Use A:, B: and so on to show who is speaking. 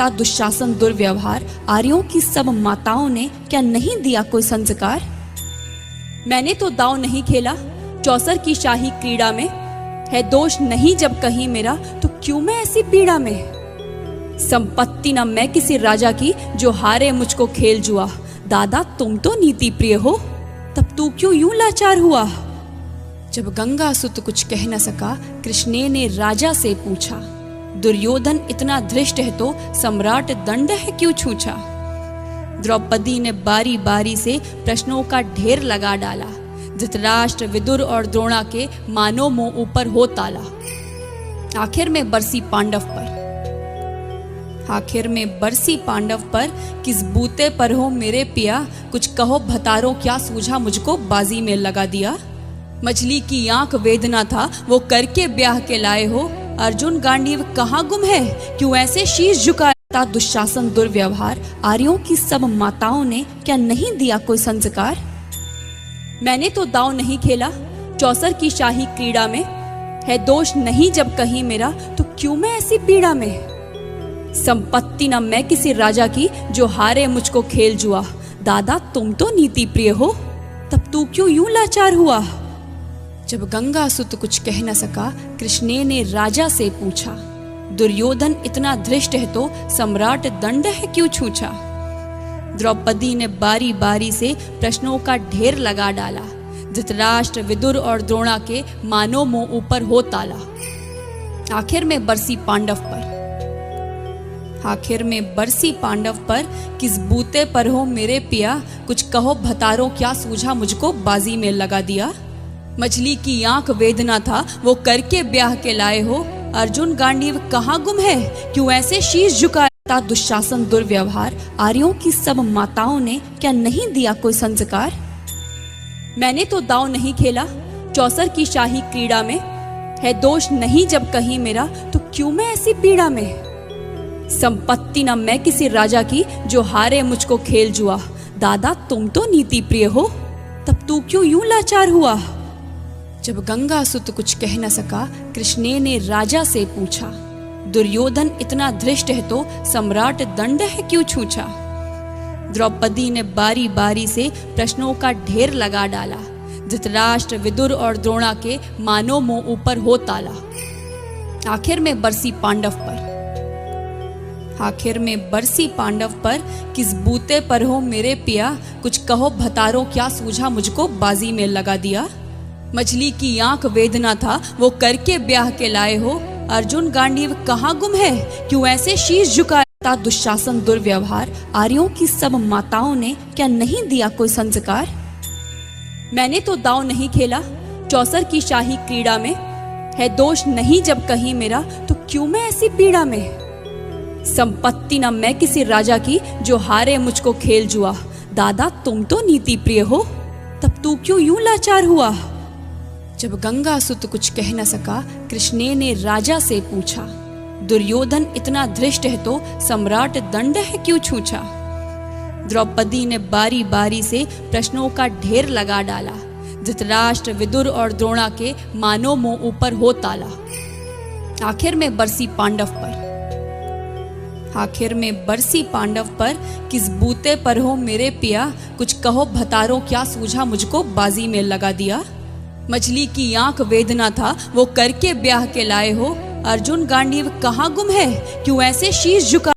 A: था दुशासन दुर्व्यवहार, आर्यों की सब माताओं ने क्या नहीं दिया कोई संस्कार। मैंने तो दांव नहीं खेला चौसर की शाही क्रीड़ा में, है दोष नहीं जब कहीं मेरा तो क्यों मैं ऐसी पीड़ा में। संपत्ति न मैं किसी राजा की जो हारे मुझको खेल जुआ, दादा तुम तो नीति प्रिय हो तब तू क्यों यूं लाचार हुआ। जब गंगासुत कुछ कह न सका कृष्णे ने राजा से पूछा, दुर्योधन इतना धृष्ट है तो सम्राट दंड है क्यों छूछा। द्रौपदी ने बारी बारी से प्रश्नों का ढेर लगा डाला, धृतराष्ट्र विदुर और द्रोणा के मानो मुंह ऊपर हो ताला। आखिर में बरसी पांडव पर किस बूते पर हो मेरे पिया, कुछ कहो भतारो क्या सूझा मुझको बाजी में लगा दिया। मछली की आंख वेदना था वो करके ब्याह के लाए हो, अर्जुन गांडीव कहाँ गुम है क्यों ऐसे शीश झुकाया। था दुशासन दुर्व्यवहार, आर्यों की सब माताओं ने क्या नहीं दिया कोई संस्कार। मैंने तो दांव नहीं खेला चौसर की शाही क्रीड़ा में, है दोष नहीं जब कहीं मेरा तो क्यों मैं ऐसी पीड़ा में। संपत्ति न मैं किसी राजा की जो हारे मुझको खेल जुआ, दादा तुम तो नीति प्रिय हो तब तू क्यों यूं लाचार हुआ। जब गंगासुत कुछ कह न सका कृष्णे ने राजा से पूछा, दुर्योधन इतना धृष्ट है तो सम्राट दंड है क्यों छूछा। द्रौपदी ने बारी बारी से प्रश्नों का ढेर लगा डाला, धृतराष्ट्र विदुर और द्रोणा के मानो मुंह ऊपर हो ताला। आखिर में बरसी पांडव पर किस बूते पर हो मेरे पिया, कुछ कहो भतारो क्या सूझा मुझको बाजी में लगा दिया। मछली की आंख वेदना था वो करके ब्याह के लाए हो, अर्जुन गांडीव कहाँ गुम है क्यों ऐसे शीश झुकाया। था दुशासन दुर्व्यवहार, आर्यों की सब माताओं ने क्या नहीं दिया कोई संस्कार। मैंने तो दांव नहीं खेला चौसर की शाही क्रीड़ा में, है दोष नहीं जब कहीं मेरा तो क्यों मैं ऐसी पीड़ा में। संपत्ति न मैं किसी राजा की जो हारे मुझको खेल जुआ, दादा तुम तो नीति प्रिय हो तब तू क्यों यूं लाचार हुआ। जब गंगासुत कुछ कह न सका कृष्णे ने राजा से पूछा, दुर्योधन इतना धृष्ट है तो सम्राट दंड है क्यों छूछा। द्रौपदी ने बारी बारी से प्रश्नों का ढेर लगा डाला, धृतराष्ट्र विदुर और द्रोणा के मानो मुंह ऊपर हो ताला। आखिर में बरसी पांडव पर किस बूते पर हो मेरे पिया, कुछ कहो भतारो क्या सूझा मुझको बाजी में लगा दिया। मछली की आंख वेदना था वो करके ब्याह के लाए हो, अर्जुन गांडीव कहाँ गुम है क्यों ऐसे शीश झुकाया। था दुशासन दुर्व्यवहार, आर्यों की सब माताओं ने क्या नहीं दिया कोई संस्कार। मैंने तो दांव नहीं खेला चौसर की शाही क्रीड़ा में, है दोष नहीं जब कहीं मेरा तो क्यों मैं ऐसी पीड़ा में। संपत्ति न मैं किसी राजा की जो हारे मुझको खेल जुआ, दादा तुम तो नीति प्रिय हो तब तू क्यों यूं लाचार हुआ। जब गंगासुत कुछ कह न सका कृष्णे ने राजा से पूछा, दुर्योधन इतना धृष्ट है तो सम्राट दंड है क्यों छूछा। द्रौपदी ने बारी बारी से प्रश्नों का ढेर लगा डाला, धृतराष्ट्र विदुर और द्रोणा के मानो मुंह ऊपर हो ताला। आखिर में बरसी पांडव पर किस बूते पर हो मेरे पिया, कुछ कहो भतारो क्या सूझा मुझको बाजी में लगा दिया। मछली की आंख वेदना था वो करके ब्याह के लाए हो, अर्जुन गांडीव कहाँ गुम है क्यों ऐसे शीश झुका।